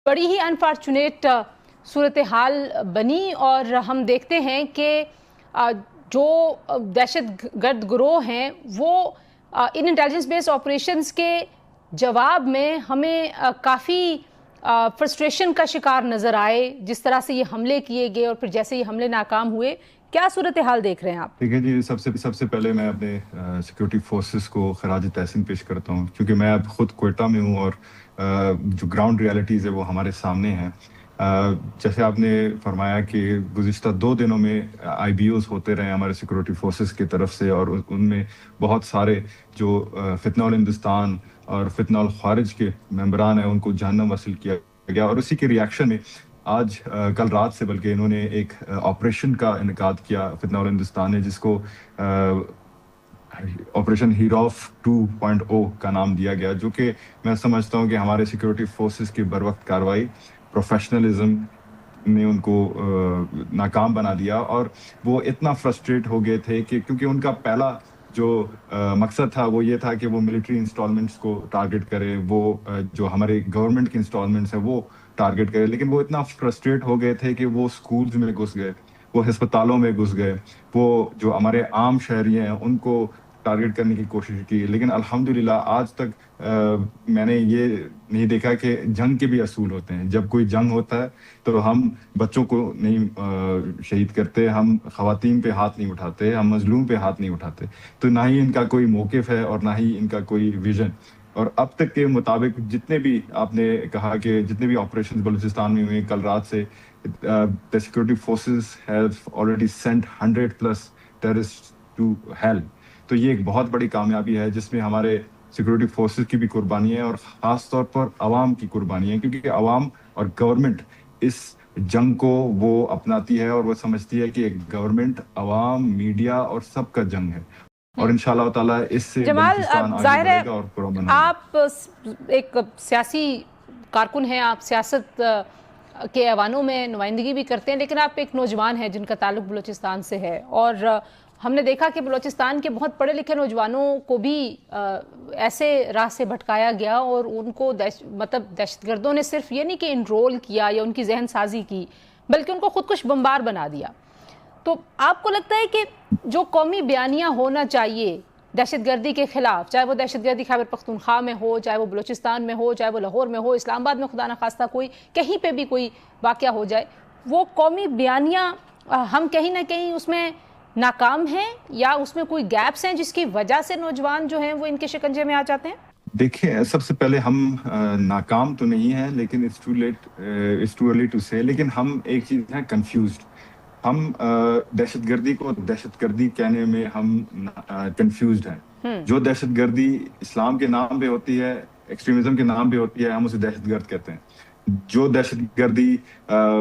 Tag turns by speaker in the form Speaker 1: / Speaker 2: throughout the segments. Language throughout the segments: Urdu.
Speaker 1: بڑی ہی انفارچونیٹ صورتحال بنی اور ہم دیکھتے ہیں کہ جو دہشت گرد گروہ ہیں وہ ان انٹیلیجنس بیس آپریشنز کے جواب میں ہمیں کافی فرسٹریشن کا شکار نظر آئے جس طرح سے یہ حملے کیے گئے اور پھر جیسے یہ حملے ناکام ہوئے. کیا صورتحال دیکھ رہے ہیں آپ؟
Speaker 2: ٹھیک ہے جی، سب سے پہلے میں اپنے سیکورٹی فورسز کو خراج تحسین پیش کرتا ہوں، کیونکہ میں اب خود کوئٹہ میں ہوں اور جو گراؤنڈ ریالٹیز ہے وہ ہمارے سامنے ہیں. جیسے آپ نے فرمایا کہ گزشتہ 2 دنوں میں آئی بی اوز ہوتے رہے ہمارے سیکورٹی فورسز کی طرف سے، اور ان میں بہت سارے جو فتنہ الہندوستان اور فتنہ الخوارج کے ممبران ہیں ان کو جہنم وصل کیا گیا. اور اسی کے ریاکشن میں آج کل رات سے بلکہ انہوں نے ایک آپریشن کا انعقاد کیا فتنہ الہندوستان نے، جس کو آپریشن ہیروف 2.0 کا نام دیا گیا، جو کہ میں سمجھتا ہوں کہ ہمارے سیکورٹی فورسز کی بروقت کارروائی، پروفیشنلزم نے ان کو ناکام بنا دیا. اور وہ اتنا فرسٹریٹ ہو گئے تھے کہ کیونکہ ان کا پہلا جو مقصد تھا وہ یہ تھا کہ وہ ملٹری انسٹالمنٹس کو ٹارگٹ کرے، وہ جو ہمارے گورنمنٹ کی انسٹالمنٹس ہیں وہ ٹارگٹ کرے. لیکن وہ اتنا فرسٹریٹ ہو گئے تھے کہ وہ سکولز میں گھس گئے، وہ ہسپتالوں میں گھس گئے، وہ جو ہمارے عام شہری ہیں ان کو ٹارگٹ کرنے کی کوشش کی. لیکن الحمدللہ آج تک میں نے یہ نہیں دیکھا کہ جنگ کے بھی اصول ہوتے ہیں. جب کوئی جنگ ہوتا ہے تو ہم بچوں کو نہیں شہید کرتے، ہم خواتین پہ ہاتھ نہیں اٹھاتے، ہم مظلوم پہ ہاتھ نہیں اٹھاتے. تو نہ ہی ان کا کوئی موقف ہے اور نہ ہی ان کا کوئی ویژن. اور اب تک کے مطابق جتنے بھی آپ نے کہا کہ جتنے بھی آپریشن بلوچستان میں ہوئے کل رات سے، the security forces have already sent 100+ terrorists to hell. تو یہ ایک بہت بڑی کامیابی ہے جس میں ہمارے سیکورٹی فورسز کی بھی قربانی ہے اور خاص طور پر عوام کی قربانی ہے، کیونکہ عوام اور گورنمنٹ اس جنگ کو وہ اپناتی ہے اور وہ سمجھتی ہے کہ ایک گورنمنٹ، عوام، میڈیا اور سب کا جنگ ہے. اور انشاءاللہ تعالیٰ اس سے بلوچستان آگے بڑھے گا اور پرامن ہوگا.
Speaker 1: آپ ایک سیاسی کارکن ہیں، آپ سیاست کے ایوانوں میں نمائندگی بھی کرتے ہیں، لیکن آپ ایک نوجوان ہیں جن کا تعلق بلوچستان سے ہے. اور ہم نے دیکھا کہ بلوچستان کے بہت پڑھے لکھے نوجوانوں کو بھی ایسے راہ سے بھٹکایا گیا اور ان کو دہشت گردوں نے صرف یہ نہیں کہ انرول کیا یا ان کی ذہن سازی کی، بلکہ ان کو خودکش بمبار بنا دیا. تو آپ کو لگتا ہے کہ جو قومی بیانیہ ہونا چاہیے دہشت گردی کے خلاف، چاہے وہ دہشت گردی خیبر پختونخوا میں ہو، چاہے وہ بلوچستان میں ہو، چاہے وہ لاہور میں ہو، اسلام آباد میں خدا نخواستہ کوئی کہیں پہ بھی کوئی واقعہ ہو جائے، وہ قومی بیانیہ ہم کہیں نہ کہیں اس میں ناکام ہیں یا اس میں کوئی گیپس ہیں جس کی وجہ سے نوجوان جو ہیں وہ ان کے شکنجے میں آ جاتے ہیں؟
Speaker 2: دیکھیں، سب سے پہلے ہم ناکام تو نہیں ہیں، لیکن it's too early to say. لیکن ہم ایک چیز ہے کنفیوزڈ. ہم دہشت گردی کو دہشت گردی کہنے میں ہم کنفیوزڈ ہیں. جو دہشت گردی اسلام کے نام پہ ہوتی ہے، ایکسٹریمزم کے نام پہ ہوتی ہے، ہم اسے دہشت گرد کہتے ہیں. جو دہشت گردی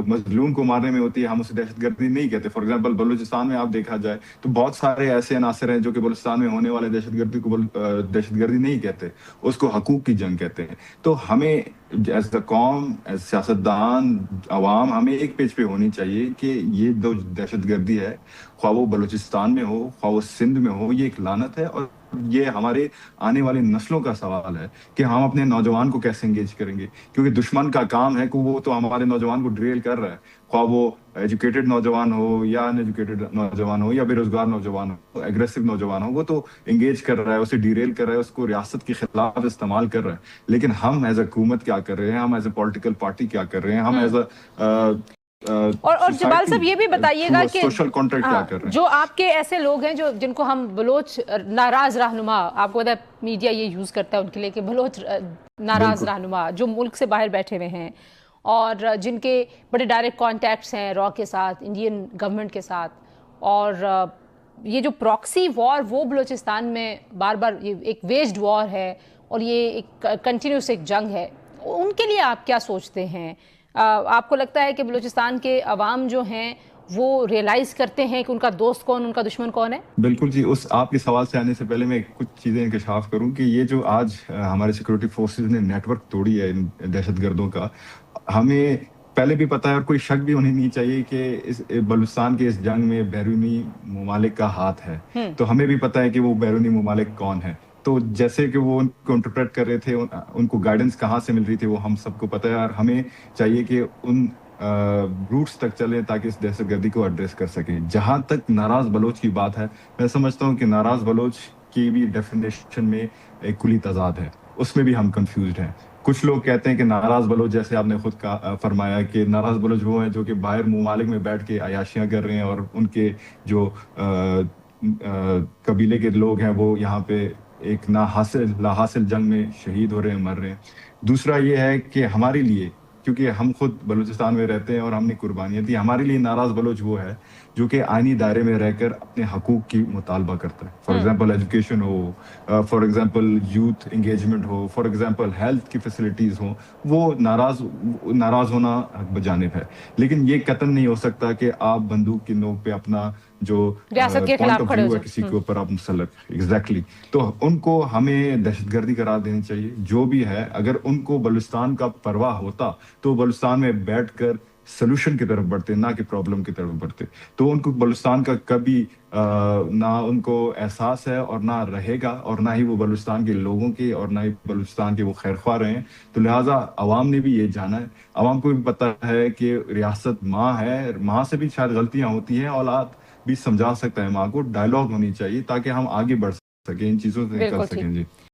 Speaker 2: مظلوم کو مارنے میں ہوتی ہے ہم اسے دہشت گردی نہیں کہتے. فار ایگزامپل بلوچستان میں آپ دیکھا جائے تو بہت سارے ایسے عناصر ہیں جو کہ بلوچستان میں ہونے والے دہشت گردی کو دہشت گردی نہیں کہتے، اس کو حقوق کی جنگ کہتے ہیں. تو ہمیں ایز اے قوم، ایز سیاستدان، عوام، ہمیں ایک پیج پہ ہونی چاہیے کہ یہ جو دہشت گردی ہے، خواہ وہ بلوچستان میں ہو، خواہ وہ سندھ میں ہو، یہ ایک لعنت ہے. اور یہ ہمارے آنے والی نسلوں کا سوال ہے کہ ہم اپنے نوجوان کو کیسے انگیج کریں گے، کیونکہ دشمن کا کام ہے کہ وہ تو ہمارے نوجوان کو ڈریل کر رہا ہے، خواہ وہ ایجوکیٹڈ نوجوان ہو یا ان ایجوکیٹڈ نوجوان ہو یا بے روزگار نوجوان ہو، ایگریسو نوجوان ہو، وہ تو انگیج کر رہا ہے، اسے ڈیریل کر رہا ہے، اس کو ریاست کے خلاف استعمال کر رہا ہے. لیکن ہم ایز اے حکومت کیا کر رہے ہیں، ہم ایز اے پولیٹیکل پارٹی کیا کر رہے ہیں، ہم ایز اے
Speaker 1: اور جبال صاحب یہ بھی بتائیے گا کہ جو آپ کے ایسے لوگ ہیں جن کو ہم بلوچ ناراض رہنما، آپ کو پتہ ہے میڈیا یہ یوز کرتا ہے ان کے لیے کہ بلوچ ناراض رہنما جو ملک سے باہر بیٹھے ہوئے ہیں اور جن کے بڑے ڈائریکٹ کانٹیکٹس ہیں را کے ساتھ، انڈین گورنمنٹ کے ساتھ، اور یہ جو پراکسی وار وہ بلوچستان میں بار بار یہ ایک ویجڈ وار ہے اور یہ ایک کنٹینیوس ایک جنگ ہے، ان کے لیے آپ کیا سوچتے ہیں؟ آپ کو لگتا ہے کہ بلوچستان کے عوام جو ہیں وہ ریئلائز کرتے ہیں کہ ان کا دوست کون، ان کا دشمن کون ہے؟
Speaker 2: بالکل جی. اس آپ کے سوال سے آنے سے پہلے میں کچھ چیزیں انکشاف کروں کہ یہ جو آج ہمارے سیکورٹی فورسز نے نیٹ ورک توڑی ہے ان دہشت گردوں کا، ہمیں پہلے بھی پتا ہے اور کوئی شک بھی ہونی نہیں چاہیے کہ اس بلوچستان کے اس جنگ میں بیرونی ممالک کا ہاتھ ہے. تو ہمیں بھی پتا ہے کہ وہ بیرونی ممالک کون ہیں. تو جیسے کہ وہ ان کو انٹرپریٹ کر رہے تھے، ان کو گائیڈنس کہاں سے مل رہی تھی وہ ہم سب کو پتہ ہے، اور ہمیں چاہیے کہ ان روٹس تک چلیں تاکہ اس دہشت گردی کو ایڈریس کر سکیں. جہاں تک ناراض بلوچ کی بات ہے، میں سمجھتا ہوں کہ ناراض بلوچ کی بھی ڈیفینیشن میں ایک کلی تضاد ہے، اس میں بھی ہم کنفیوزڈ ہیں. کچھ لوگ کہتے ہیں کہ ناراض بلوچ، جیسے آپ نے خود فرمایا کہ ناراض بلوچ وہ ہیں جو کہ باہر ممالک میں بیٹھ کے عیاشیاں کر رہے ہیں، اور ان کے جو قبیلے کے لوگ ہیں وہ یہاں پہ ایک لا حاصل جنگ میں شہید ہو رہے ہیں، مر رہے ہیں. دوسرا یہ ہے کہ ہمارے لیے، کیونکہ ہم خود بلوچستان میں رہتے ہیں اور ہم نے قربانیاں دی، ہمارے لیے ناراض بلوچ وہ ہے جو کہ آئینی دائرے میں رہ کر اپنے حقوق کی مطالبہ کرتا ہے. For example education who, for example youth engagement who, for example health کی فیسلٹیز ہوں، وہ ناراض ہونا حق بجانب ہے. لیکن یہ قطعاً نہیں ہو سکتا کہ آپ بندوق کی نوک پہ اپنا جو
Speaker 1: ریاست کے
Speaker 2: پوائنٹ
Speaker 1: خلاف
Speaker 2: آف
Speaker 1: کھڑے ہو
Speaker 2: ویو ہے
Speaker 1: جائیں.
Speaker 2: کسی کے اوپر آپ مسلط. ایگزیکٹلی. تو ان کو ہمیں دہشت گردی قرار دینی چاہیے جو بھی ہے. اگر ان کو بلوچستان کا پرواہ ہوتا تو بلوچستان میں بیٹھ کر سلوشن کی طرف بڑھتے، نہ کہ پرابلم کی طرف بڑھتے. تو ان کو بلوچستان کا کبھی نہ ان کو احساس ہے اور نہ رہے گا، اور نہ ہی وہ بلوچستان کے لوگوں کے اور نہ ہی بلوچستان کے وہ خیر خواہ رہے ہیں. تو لہٰذا عوام نے بھی یہ جانا ہے، عوام کو بھی پتہ ہے کہ ریاست ماں ہے، ماں سے بھی شاید غلطیاں ہوتی ہیں، اولاد بھی سمجھا سکتا ہے ماں کو. ڈائلاگ ہونی چاہیے تاکہ ہم آگے بڑھ سکیں، ان چیزوں سے نکل
Speaker 1: بالکل ٹھیک.
Speaker 2: سکیں. جی.